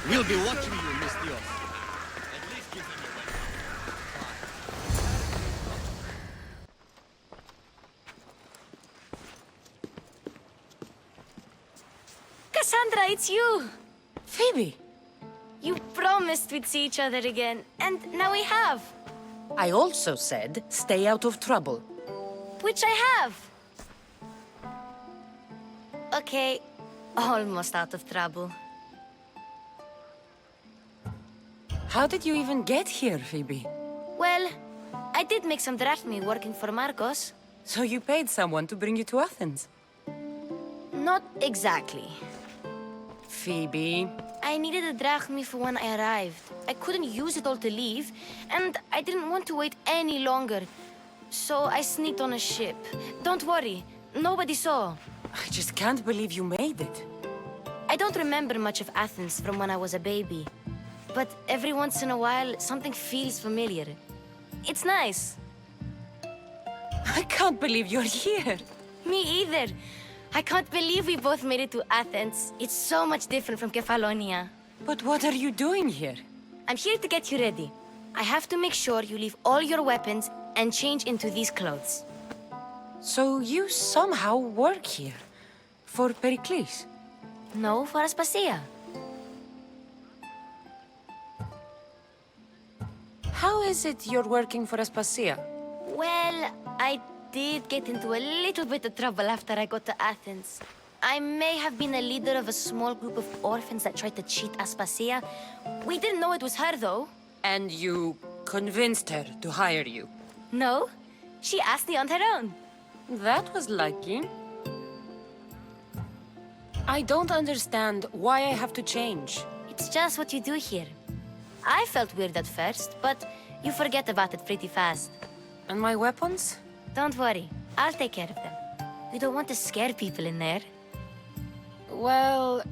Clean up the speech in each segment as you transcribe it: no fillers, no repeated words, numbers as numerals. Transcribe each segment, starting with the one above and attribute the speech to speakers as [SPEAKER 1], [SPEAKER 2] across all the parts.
[SPEAKER 1] We'll be watching you, Miss Dios. At least give them a
[SPEAKER 2] Cassandra, it's you!
[SPEAKER 3] Phoebe,
[SPEAKER 2] You promised we'd see each other again, and now we have.
[SPEAKER 3] I also said stay out of trouble.
[SPEAKER 2] Which I have. Okay, almost out of trouble.
[SPEAKER 3] How did you even get here, Phoebe?
[SPEAKER 2] Well, I did make some drachmi working for Marcos.
[SPEAKER 3] So you paid someone to bring you to Athens?
[SPEAKER 2] Not exactly.
[SPEAKER 3] Phoebe,
[SPEAKER 2] I needed a drachmi for when I arrived. I couldn't use it all to leave, and I didn't want to wait any longer. So I sneaked on a ship. Don't worry, nobody saw.
[SPEAKER 3] I just can't believe you made it.
[SPEAKER 2] I don't remember much of Athens from when I was a baby. But every once in a while, something feels familiar. It's nice.
[SPEAKER 3] I can't believe you're here.
[SPEAKER 2] Me either. I can't believe we both made it to Athens. It's so much different from Kefalonia.
[SPEAKER 3] But what are you doing here?
[SPEAKER 2] I'm here to get you ready. I have to make sure you leave all your weapons and change into these clothes.
[SPEAKER 3] So you somehow work here? For Pericles?
[SPEAKER 2] No, for Aspasia.
[SPEAKER 3] How is it you're working for Aspasia?
[SPEAKER 2] Well, I did get into a little bit of trouble after I got to Athens. I may have been a leader of a small group of orphans that tried to cheat Aspasia. We didn't know it was her, though.
[SPEAKER 3] And you convinced her to hire you?
[SPEAKER 2] No, she asked me on her own.
[SPEAKER 3] That was lucky. I don't understand why I have to change.
[SPEAKER 2] It's just what you do here. I felt weird at first, but you forget about it pretty fast.
[SPEAKER 3] And my weapons?
[SPEAKER 2] Don't worry, I'll take care of them. We don't want to scare people in there.
[SPEAKER 3] Well,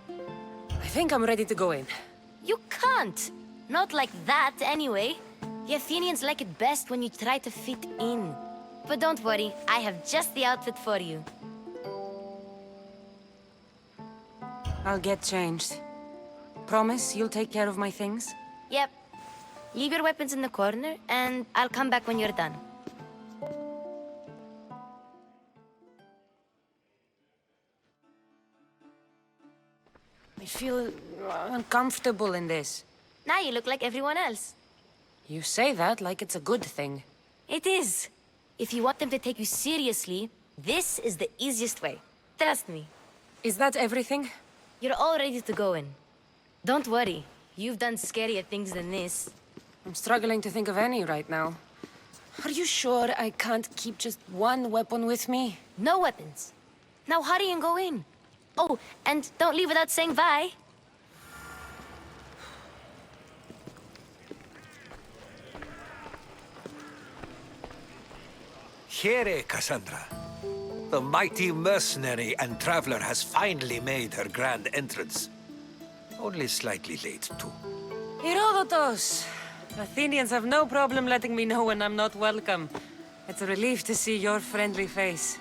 [SPEAKER 3] I think I'm ready to go in.
[SPEAKER 2] You can't! Not like that, anyway. The Athenians like it best when you try to fit in. But don't worry, I have just the outfit for you.
[SPEAKER 3] I'll get changed. Promise you'll take care of my things?
[SPEAKER 2] Yep. Leave your weapons in the corner, and I'll come back when you're done.
[SPEAKER 3] I feel uncomfortable in this.
[SPEAKER 2] Now you look like everyone else.
[SPEAKER 3] You say that like it's a good thing.
[SPEAKER 2] It is. If you want them to take you seriously, this is the easiest way. Trust me.
[SPEAKER 3] Is that everything?
[SPEAKER 2] You're all ready to go in. Don't worry. You've done scarier things than this.
[SPEAKER 3] I'm struggling to think of any right now. Are you sure I can't keep just one weapon with me?
[SPEAKER 2] No weapons. Now hurry and go in. Oh, and don't leave without saying bye.
[SPEAKER 4] Here, Cassandra. The mighty mercenary and traveler has finally made her grand entrance. Only slightly late, too.
[SPEAKER 3] Herodotus! Athenians have no problem letting me know when I'm not welcome. It's a relief to see your friendly face.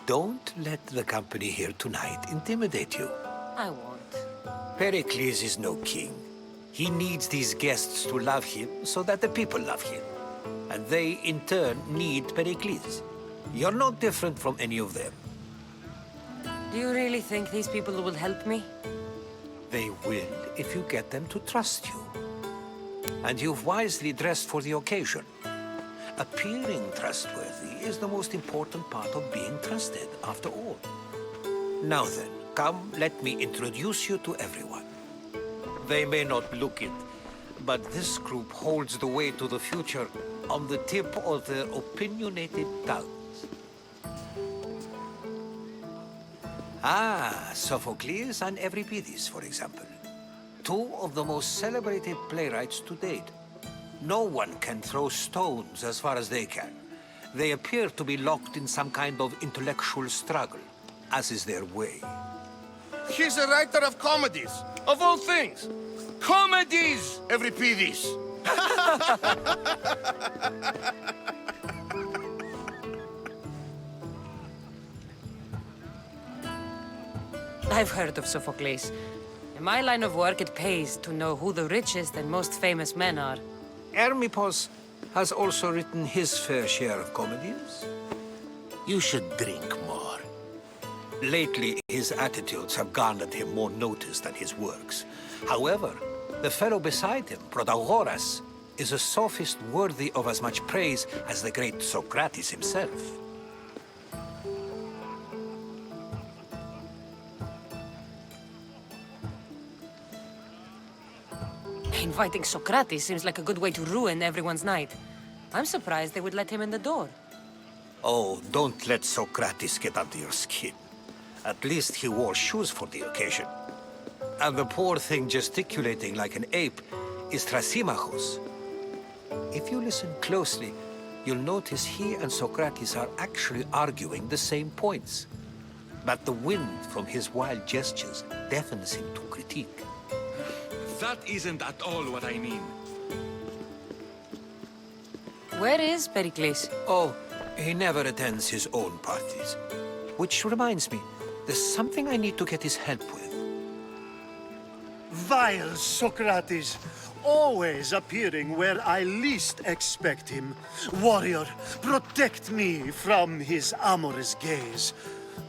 [SPEAKER 4] Don't let the company here tonight intimidate you.
[SPEAKER 3] I won't.
[SPEAKER 4] Pericles is no king. He needs these guests to love him so that the people love him. And they, in turn, need Pericles. You're no different from any of them.
[SPEAKER 3] Do you really think these people will help me?
[SPEAKER 4] They will if you get them to trust you. And you've wisely dressed for the occasion. Appearing trustworthy is the most important part of being trusted, after all. Now then, come, let me introduce you to everyone. They may not look it, but this group holds the way to the future on the tip of their opinionated tongues. Ah, Sophocles and Euripides, for example. Two of the most celebrated playwrights to date. No one can throw stones as far as they can. They appear to be locked in some kind of intellectual struggle, as is their way.
[SPEAKER 1] He's a writer of comedies, of all things. Comedies, Euripides.
[SPEAKER 3] I've heard of Sophocles. In my line of work, it pays to know who the richest and most famous men are.
[SPEAKER 4] Hermippos has also written his fair share of comedies. You should drink more. Lately, his attitudes have garnered him more notice than his works. However, the fellow beside him, Protagoras, is a sophist worthy of as much praise as the great Socrates himself.
[SPEAKER 3] Inviting Socrates seems like a good way to ruin everyone's night. I'm surprised they would let him in the door.
[SPEAKER 4] Oh, don't let Socrates get under your skin. At least he wore shoes for the occasion. And the poor thing gesticulating like an ape is Thrasymachos. If you listen closely, you'll notice he and Socrates are actually arguing the same points. But the wind from his wild gestures deafens him to critique.
[SPEAKER 1] That isn't at all what I mean.
[SPEAKER 3] Where is Pericles?
[SPEAKER 4] Oh, he never attends his own parties. Which reminds me, there's something I need to get his help with.
[SPEAKER 5] Vile Socrates, always appearing where I least expect him. Warrior, protect me from his amorous gaze.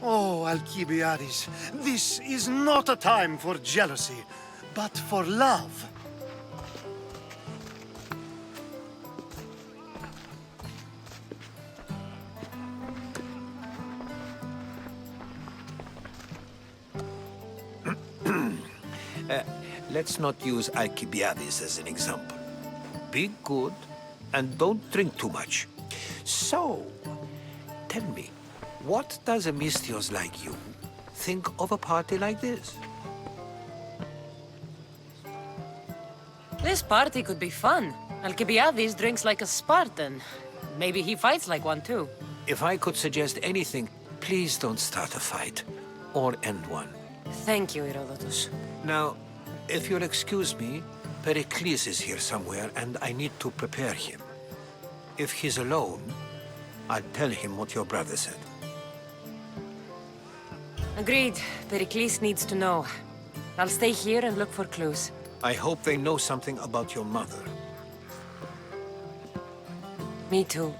[SPEAKER 5] Oh, Alcibiades, this is not a time for jealousy, but for love.
[SPEAKER 4] Let's not use Alcibiades as an example. Be good and don't drink too much. So, tell me, what does a Mystios like you think of a party like this?
[SPEAKER 3] This party could be fun. Alcibiades drinks like a Spartan. Maybe he fights like one too.
[SPEAKER 4] If I could suggest anything, please don't start a fight or end one.
[SPEAKER 3] Thank you, Herodotus.
[SPEAKER 4] Now, if you'll excuse me, Pericles is here somewhere and I need to prepare him. If he's alone, I'll tell him what your brother said.
[SPEAKER 3] Agreed. Pericles needs to know. I'll stay here and look for clues.
[SPEAKER 4] I hope they know something about your mother.
[SPEAKER 3] Me too.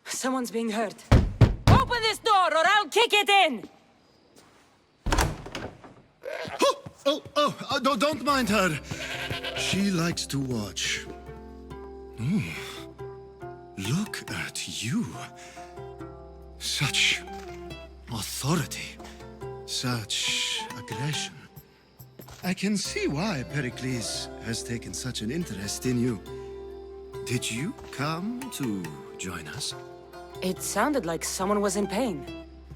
[SPEAKER 3] Someone's being hurt. Open this door or I'll kick it in!
[SPEAKER 5] Don't mind her. She likes to watch. Look at you. Such authority. Such aggression. I can see why Pericles has taken such an interest in you. Did you come to join us?
[SPEAKER 3] It sounded like someone was in pain.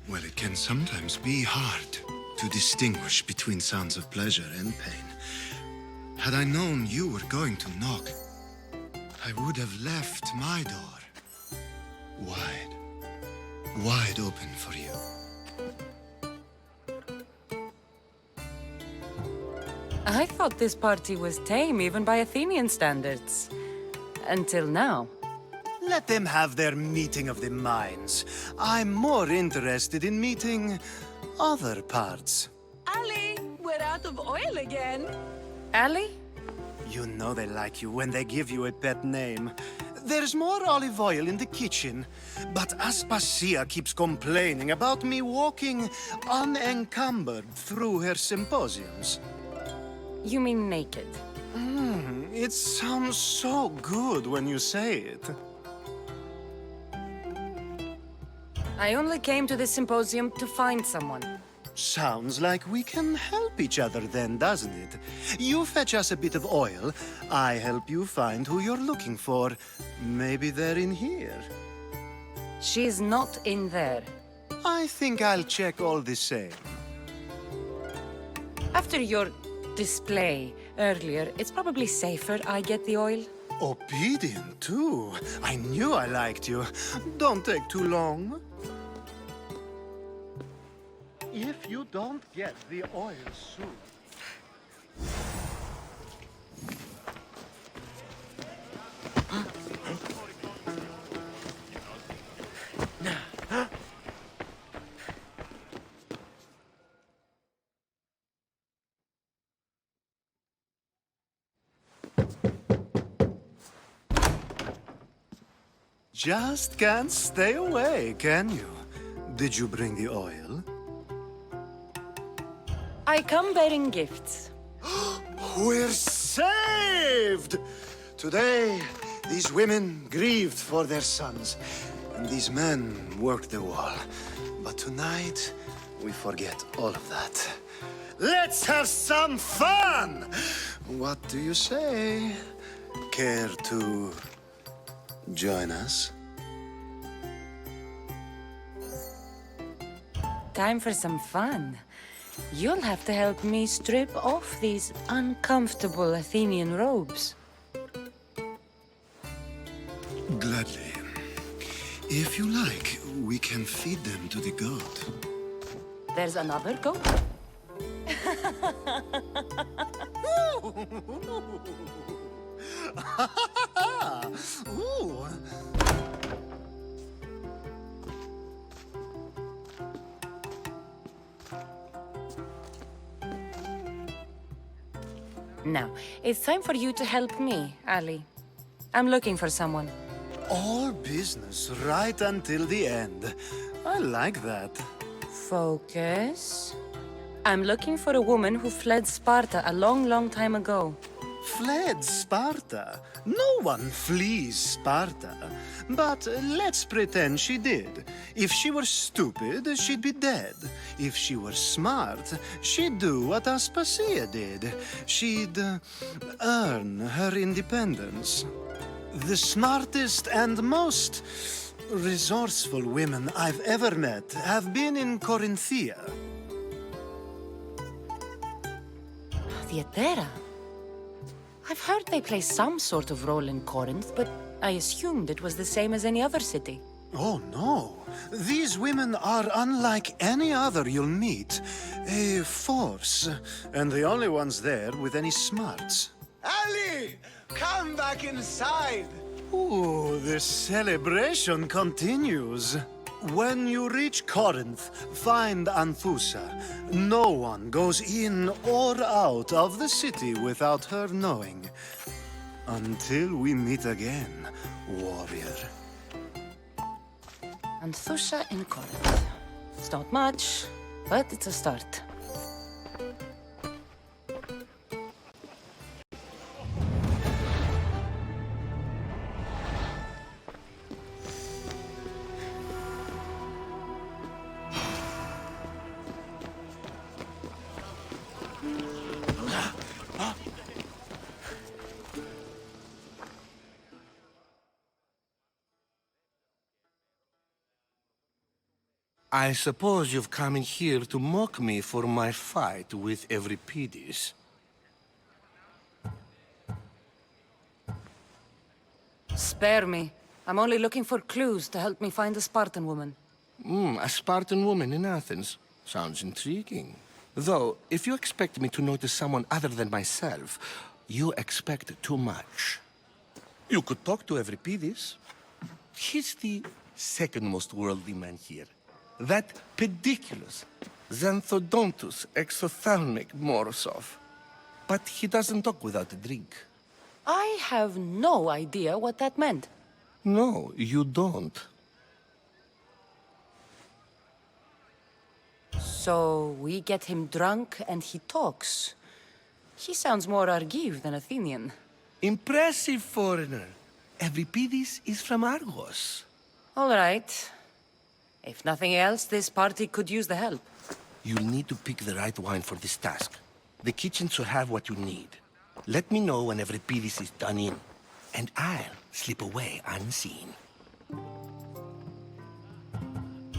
[SPEAKER 5] Well, it can sometimes be hard to distinguish between sounds of pleasure and pain. Had I known you were going to knock, I would have left my door wide open for you.
[SPEAKER 3] I thought this party was tame even by Athenian standards. Until now.
[SPEAKER 5] Let them have their meeting of the minds. I'm more interested in meeting other parts.
[SPEAKER 6] Ali, we're out of oil again.
[SPEAKER 3] Ali?
[SPEAKER 5] You know they like you when they give you a pet name. There's more olive oil in the kitchen, but Aspasia keeps complaining about me walking unencumbered through her symposiums.
[SPEAKER 3] You mean naked?
[SPEAKER 5] It sounds so good when you say it.
[SPEAKER 3] I only came to this symposium to find someone.
[SPEAKER 5] Sounds like we can help each other then, doesn't it? You fetch us a bit of oil, I help you find who you're looking for. Maybe they're in here.
[SPEAKER 3] She's not in there.
[SPEAKER 5] I think I'll check all the same.
[SPEAKER 3] After your display earlier, it's probably safer I get the oil.
[SPEAKER 5] Obedient, too. I knew I liked you. Don't take too long. If you don't get the oil soon... Just can't stay away, can you? Did you bring the oil?
[SPEAKER 3] I come bearing gifts.
[SPEAKER 5] We're saved! Today, these women grieved for their sons, and these men worked the wall. But tonight, we forget all of that. Let's have some fun! What do you say? Care to join us?
[SPEAKER 3] Time for some fun. You'll have to help me strip off these uncomfortable Athenian robes.
[SPEAKER 5] Gladly. If you like, we can feed them to the goat.
[SPEAKER 3] There's another goat?
[SPEAKER 5] Ooh.
[SPEAKER 3] Now, it's time for you to help me, Ali. I'm looking for someone.
[SPEAKER 5] All business right until the end. I like that.
[SPEAKER 3] Focus. I'm looking for a woman who fled Sparta a long, long time ago.
[SPEAKER 5] Fled Sparta? No one flees Sparta. But let's pretend she did. If she were stupid, she'd be dead. If she were smart, she'd do what Aspasia did. She'd earn her independence. The smartest and most resourceful women I've ever met have been in Corinthia.
[SPEAKER 3] Theatera? I've heard they play some sort of role in Corinth, but I assumed it was the same as any other city.
[SPEAKER 5] Oh, no. These women are unlike any other you'll meet. A force, and the only ones there with any smarts.
[SPEAKER 7] Ali! Come back inside!
[SPEAKER 5] Ooh, the celebration continues. When you reach Corinth, find Anthusa. No one goes in or out of the city without her knowing. Until we meet again, warrior.
[SPEAKER 3] Anthusa in Corinth. It's not much, but it's a start.
[SPEAKER 8] I suppose you've come in here to mock me for my fight with Euripides.
[SPEAKER 3] Spare me. I'm only looking for clues to help me find a Spartan woman.
[SPEAKER 8] A Spartan woman in Athens. Sounds intriguing. Though, if you expect me to notice someone other than myself, you expect too much. You could talk to Euripides. He's the second most worldly man here. That pediculous, Xanthodontus exophthalmic Morosov. But he doesn't talk without a drink.
[SPEAKER 3] I have no idea what that meant.
[SPEAKER 8] No, you don't.
[SPEAKER 3] So we get him drunk and he talks. He sounds more Argive than Athenian.
[SPEAKER 8] Impressive foreigner. Euripides is from Argos.
[SPEAKER 3] All right. If nothing else, this party could use the help.
[SPEAKER 8] You'll need to pick the right wine for this task. The kitchen should have what you need. Let me know when every piece is done in, and I'll slip away unseen.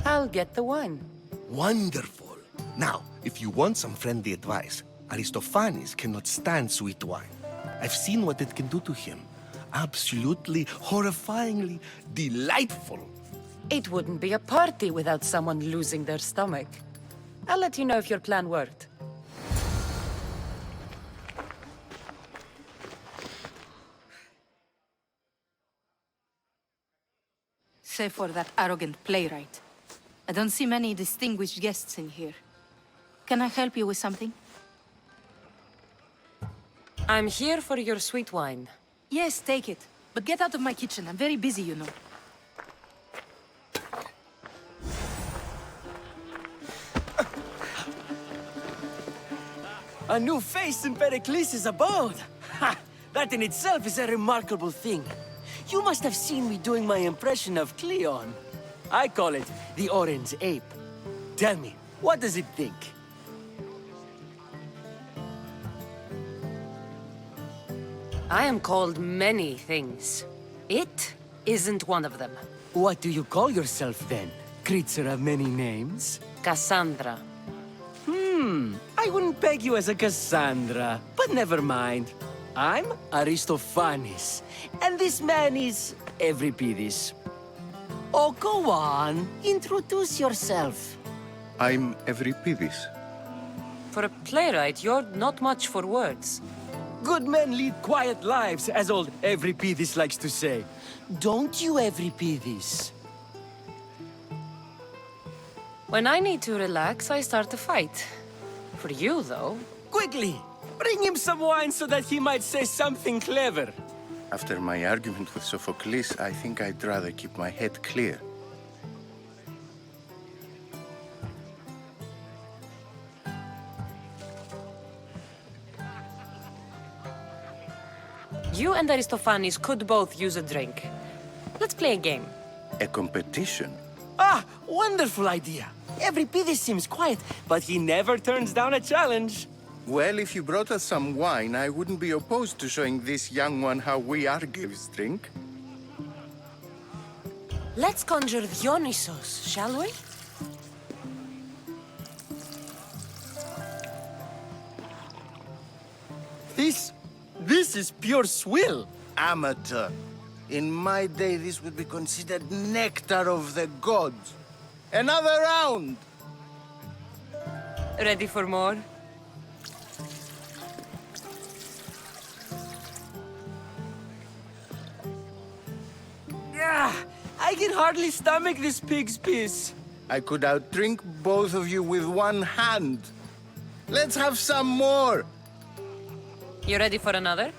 [SPEAKER 3] I'll get the wine.
[SPEAKER 8] Wonderful. Now, if you want some friendly advice, Aristophanes cannot stand sweet wine. I've seen what it can do to him. Absolutely, horrifyingly delightful.
[SPEAKER 3] It wouldn't be a party without someone losing their stomach. I'll let you know if your plan worked.
[SPEAKER 6] Save for that arrogant playwright. I don't see many distinguished guests in here. Can I help you with something?
[SPEAKER 3] I'm here for your sweet wine.
[SPEAKER 6] Yes, take it. But get out of my kitchen. I'm very busy, you know.
[SPEAKER 9] A new face in Pericles' abode! Ha! That in itself is a remarkable thing. You must have seen me doing my impression of Cleon. I call it the Orange Ape. Tell me, what does it think?
[SPEAKER 3] I am called many things. It isn't one of them.
[SPEAKER 9] What do you call yourself then? Creature of many names?
[SPEAKER 3] Cassandra.
[SPEAKER 9] I wouldn't peg you as a Cassandra, but never mind. I'm Aristophanes, and this man is Euripides. Oh, go on. Introduce yourself.
[SPEAKER 10] I'm Euripides.
[SPEAKER 3] For a playwright, you're not much for words.
[SPEAKER 9] Good men lead quiet lives, as old Euripides likes to say. Don't you, Euripides?
[SPEAKER 3] When I need to relax, I start a fight. For you, though.
[SPEAKER 9] Quickly! Bring him some wine so that he might say something clever.
[SPEAKER 10] After my argument with Sophocles, I think I'd rather keep my head clear.
[SPEAKER 3] You and Aristophanes could both use a drink. Let's play a game.
[SPEAKER 10] A competition?
[SPEAKER 9] Ah, wonderful idea. Euripides seems quiet, but he never turns down a challenge.
[SPEAKER 10] Well, if you brought us some wine, I wouldn't be opposed to showing this young one how we Argives drink.
[SPEAKER 3] Let's conjure Dionysos, shall we?
[SPEAKER 9] This is pure swill.
[SPEAKER 7] Amateur. In my day, this would be considered nectar of the gods. Another round!
[SPEAKER 3] Ready for more?
[SPEAKER 9] Ah, I can hardly stomach this pig's piss.
[SPEAKER 7] I could outdrink both of you with one hand. Let's have some more!
[SPEAKER 3] You ready for another?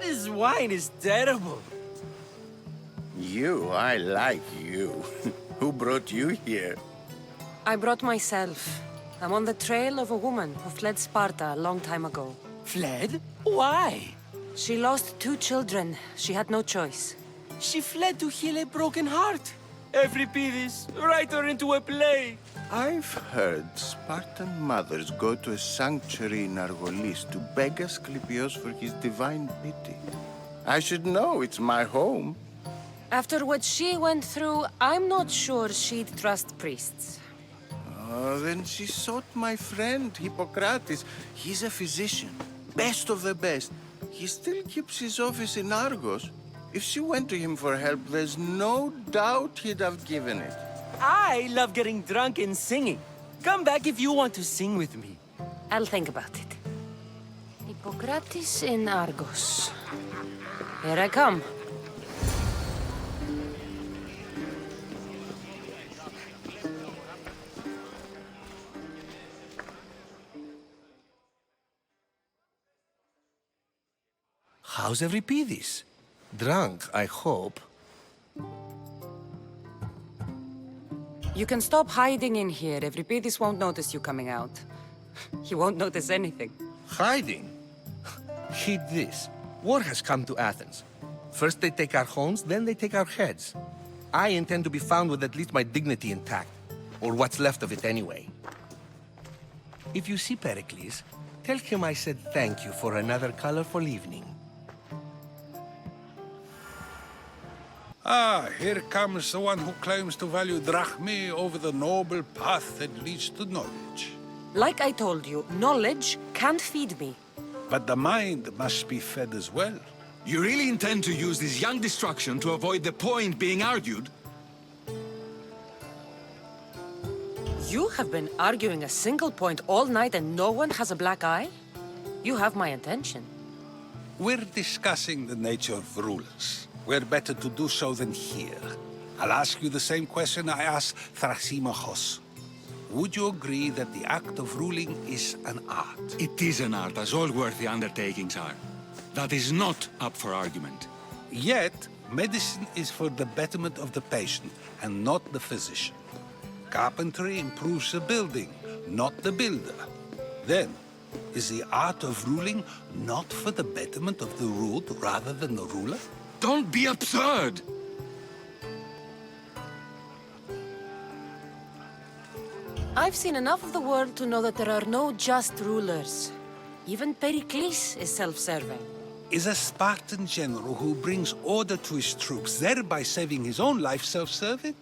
[SPEAKER 9] This wine is terrible.
[SPEAKER 10] You, I like you. Who brought you here?
[SPEAKER 3] I brought myself. I'm on the trail of a woman who fled Sparta a long time ago.
[SPEAKER 9] Fled? Why?
[SPEAKER 3] She lost 2 children. She had no choice.
[SPEAKER 9] She fled to heal a broken heart. Euripides, write her into a play.
[SPEAKER 10] I've heard Spartan mothers go to a sanctuary in Argolis to beg Asclepios for his divine pity. I should know, it's my home.
[SPEAKER 3] After what she went through, I'm not sure she'd trust priests.
[SPEAKER 10] Oh, then she sought my friend, Hippocrates. He's a physician, best of the best. He still keeps his office in Argos. If she went to him for help, there's no doubt he'd have given it.
[SPEAKER 9] I love getting drunk and singing. Come back if you want to sing with me.
[SPEAKER 3] I'll think about it. Hippocrates in Argos. Here I come.
[SPEAKER 8] How's Euripides? Drunk, I hope.
[SPEAKER 3] You can stop hiding in here. Euripides won't notice you coming out. He won't notice anything.
[SPEAKER 8] Hiding? Hid this. War has come to Athens. First they take our homes, then they take our heads. I intend to be found with at least my dignity intact. Or what's left of it anyway. If you see Pericles, tell him I said thank you for another colorful evening.
[SPEAKER 11] Ah, here comes the one who claims to value drachmae over the noble path that leads to knowledge.
[SPEAKER 3] Like I told you, knowledge can't feed me.
[SPEAKER 11] But the mind must be fed as well.
[SPEAKER 1] You really intend to use this young destruction to avoid the point being argued?
[SPEAKER 3] You have been arguing a single point all night and no one has a black eye? You have my attention.
[SPEAKER 11] We're discussing the nature of rulers. Where better to do so than here? I'll ask you the same question I asked Thrasymachos. Would you agree that the act of ruling is an art?
[SPEAKER 1] It is an art, as all worthy undertakings are. That is not up for argument.
[SPEAKER 11] Yet, medicine is for the betterment of the patient and not the physician. Carpentry improves the building, not the builder. Then, is the art of ruling not for the betterment of the ruled rather than the ruler?
[SPEAKER 1] Don't be absurd!
[SPEAKER 3] I've seen enough of the world to know that there are no just rulers. Even Pericles is self-serving.
[SPEAKER 11] Is a Spartan general who brings order to his troops, thereby saving his own life, self-serving?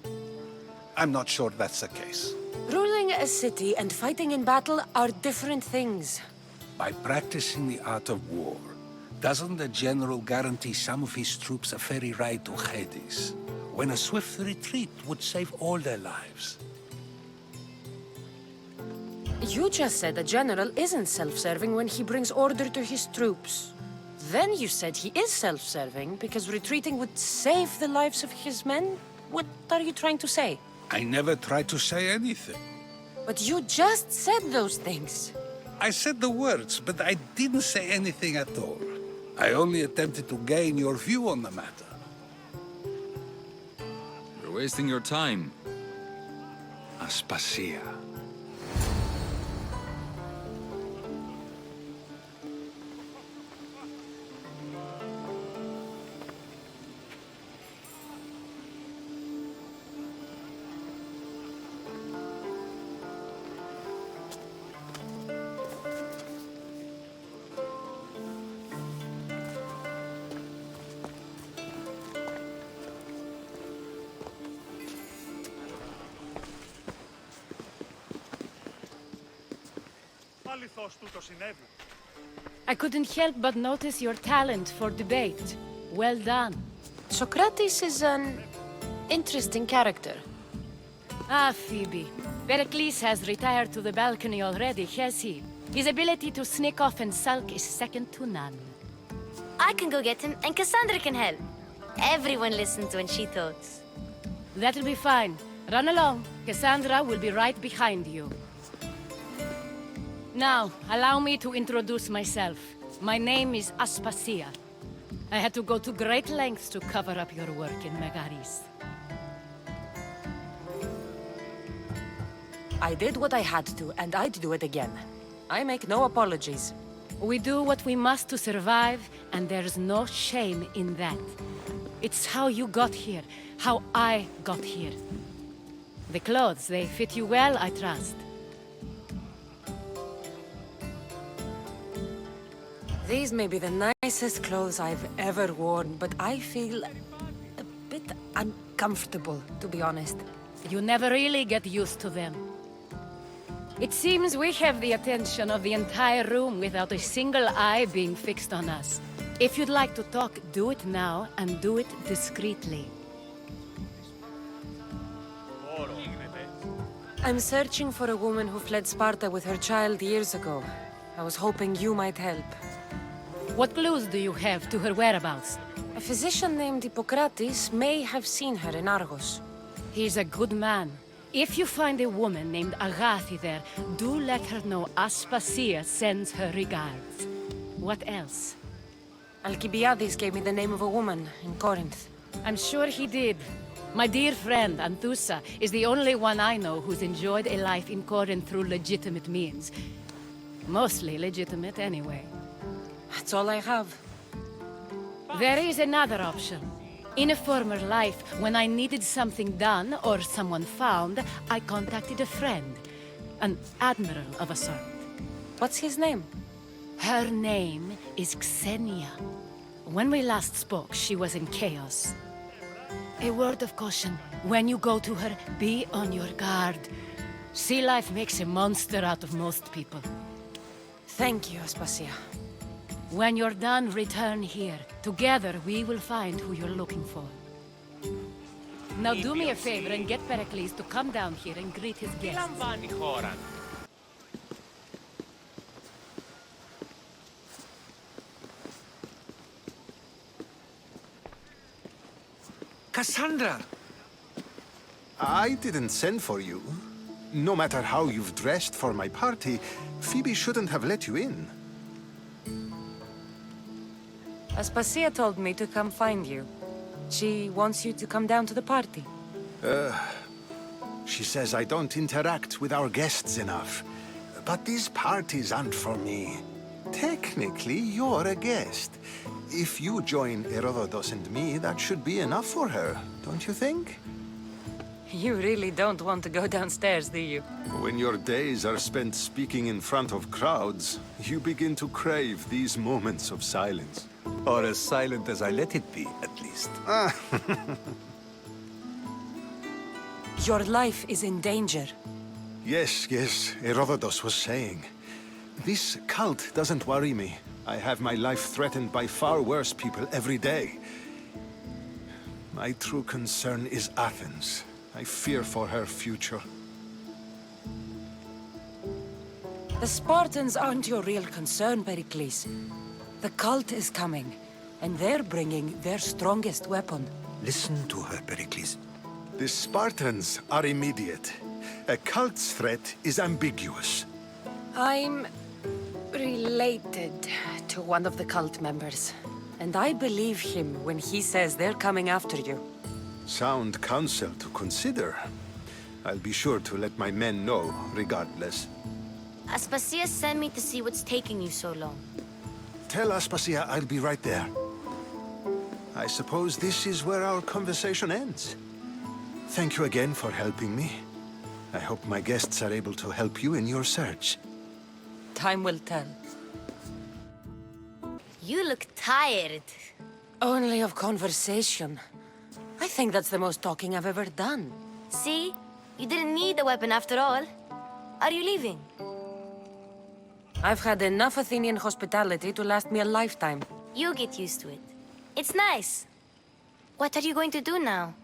[SPEAKER 11] I'm not sure that's the case.
[SPEAKER 3] Ruling a city and fighting in battle are different things.
[SPEAKER 11] By practicing the art of war, doesn't the general guarantee some of his troops a ferry ride to Hades, when a swift retreat would save all their lives?
[SPEAKER 3] You just said a general isn't self-serving when he brings order to his troops. Then you said he is self-serving because retreating would save the lives of his men? What are you trying to say?
[SPEAKER 11] I never tried to say anything.
[SPEAKER 3] But you just said those things.
[SPEAKER 11] I said the words, but I didn't say anything at all. I only attempted to gain your view on the matter.
[SPEAKER 1] You're wasting your time. Aspasia.
[SPEAKER 12] I couldn't help but notice your talent for debate. Well done.
[SPEAKER 3] Socrates is an interesting character.
[SPEAKER 12] Ah, Phoebe. Pericles has retired to the balcony already, has he? His ability to sneak off and sulk is second to none.
[SPEAKER 2] I can go get him, and Cassandra can help. Everyone listens when she talks.
[SPEAKER 12] That'll be fine. Run along. Cassandra will be right behind you. Now, allow me to introduce myself. My name is Aspasia. I had to go to great lengths to cover up your work in Megaris.
[SPEAKER 3] I did what I had to, and I'd do it again. I make no apologies.
[SPEAKER 12] We do what we must to survive, and there's no shame in that. It's how you got here, how I got here. The clothes, they fit you well, I trust.
[SPEAKER 3] These may be the nicest clothes I've ever worn, but I feel a bit uncomfortable, to be honest.
[SPEAKER 12] You never really get used to them. It seems we have the attention of the entire room without a single eye being fixed on us. If you'd like to talk, do it now, and do it discreetly.
[SPEAKER 3] I'm searching for a woman who fled Sparta with her child years ago. I was hoping you might help.
[SPEAKER 12] What clues do you have to her whereabouts?
[SPEAKER 3] A physician named Hippocrates may have seen her in Argos.
[SPEAKER 12] He's a good man. If you find a woman named Agathi there, do let her know Aspasia sends her regards. What else?
[SPEAKER 3] Alcibiades gave me the name of a woman in Corinth.
[SPEAKER 12] I'm sure he did. My dear friend, Anthusa, is the only one I know who's enjoyed a life in Corinth through legitimate means. Mostly legitimate, anyway.
[SPEAKER 3] That's all I have.
[SPEAKER 12] There is another option. In a former life, when I needed something done or someone found, I contacted a friend. An admiral of a sort.
[SPEAKER 3] What's his name?
[SPEAKER 12] Her name is Xenia. When we last spoke, she was in chaos. A word of caution. When you go to her, be on your guard. Sea life makes a monster out of most people.
[SPEAKER 3] Thank you, Aspasia.
[SPEAKER 12] When you're done, return here. Together, we will find who you're looking for. Now do me a favor and get Pericles to come down here and greet his guests.
[SPEAKER 4] Cassandra!
[SPEAKER 13] I didn't send for you. No matter how you've dressed for my party, Phoebe shouldn't have let you in.
[SPEAKER 3] Aspasia told me to come find you. She wants you to come down to the party.
[SPEAKER 13] She says I don't interact with our guests enough. But these parties aren't for me. Technically, you're a guest. If you join Herodotus and me, that should be enough for her, don't you think?
[SPEAKER 3] You really don't want to go downstairs, do you?
[SPEAKER 13] When your days are spent speaking in front of crowds, you begin to crave these moments of silence.
[SPEAKER 4] Or as silent as I let it be, at least.
[SPEAKER 3] Your life is in danger.
[SPEAKER 13] Yes, Herodotus was saying. This cult doesn't worry me. I have my life threatened by far worse people every day. My true concern is Athens. I fear for her future.
[SPEAKER 3] The Spartans aren't your real concern, Pericles. The cult is coming, and they're bringing their strongest weapon.
[SPEAKER 4] Listen to her, Pericles.
[SPEAKER 13] The Spartans are immediate. A cult's threat is ambiguous.
[SPEAKER 3] I'm related to one of the cult members, and I believe him when he says they're coming after you.
[SPEAKER 13] Sound counsel to consider. I'll be sure to let my men know, regardless.
[SPEAKER 2] Aspasia sent me to see what's taking you so long.
[SPEAKER 13] Tell Aspasia I'll be right there. I suppose this is where our conversation ends. Thank you again for helping me. I hope my guests are able to help you in your search.
[SPEAKER 3] Time will tell.
[SPEAKER 2] You look tired.
[SPEAKER 3] Only of conversation. I think that's the most talking I've ever done.
[SPEAKER 2] See? You didn't need a weapon after all. Are you leaving?
[SPEAKER 3] I've had enough Athenian hospitality to last me a lifetime.
[SPEAKER 2] You get used to it. It's nice. What are you going to do now?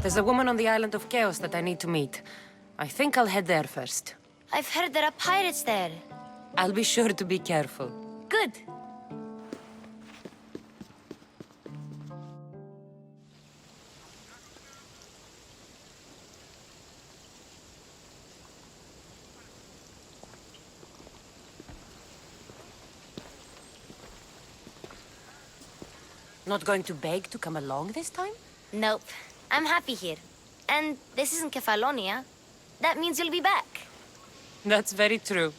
[SPEAKER 3] There's a woman on the island of Chaos that I need to meet. I think I'll head there first.
[SPEAKER 2] I've heard there are pirates there.
[SPEAKER 3] I'll be sure to be careful.
[SPEAKER 2] Good.
[SPEAKER 3] Not going to beg to come along this time?
[SPEAKER 2] Nope. I'm happy here. And this isn't Kefalonia. That means you'll be back.
[SPEAKER 3] That's very true.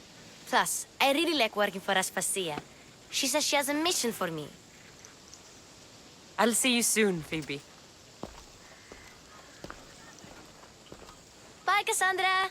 [SPEAKER 2] Plus, I really like working for Aspasia. She says she has a mission for me.
[SPEAKER 3] I'll see you soon, Phoebe.
[SPEAKER 2] Bye, Cassandra!